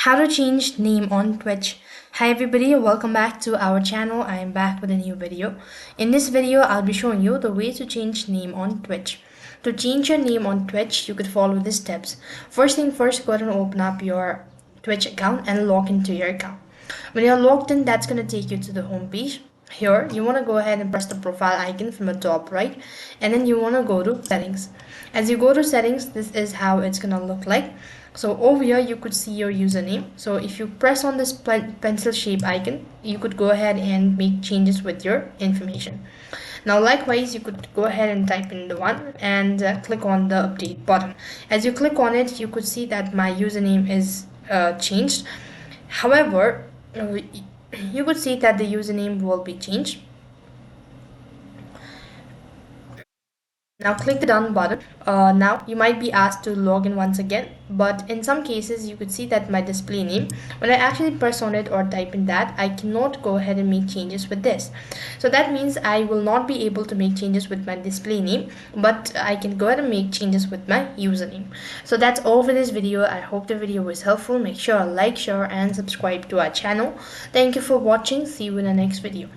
How to change name on Twitch. Hi everybody, welcome back to our channel. I am back with a new video. In this video, I'll be showing you the way to change name on Twitch. To change your name on Twitch, you could follow these steps. First thing first, go ahead and open up your Twitch account and log into your account. When you're logged in, that's going to take you to the home page. Here, you want to go ahead and press the profile icon from the top right, and then you want to go to settings. As you go to settings, this is how it's going to look like. So over here you could see your username. So if you press on this pencil shape icon, you could go ahead and make changes with your information. Now likewise, you could go ahead and type in the one and click on the update button. As you click on it, you could see that my username is changed. However, you could see that the username will be changed. Now click the done button. Now you might be asked to log in once again, but in some cases you could see that my display name, when I actually press on it or type in that, I cannot go ahead and make changes with this. So that means I will not be able to make changes with my display name, but I can go ahead and make changes with my username. So that's all for this video. I hope the video was helpful. Make sure to like, share and subscribe to our channel. Thank you for watching. See you in the next video.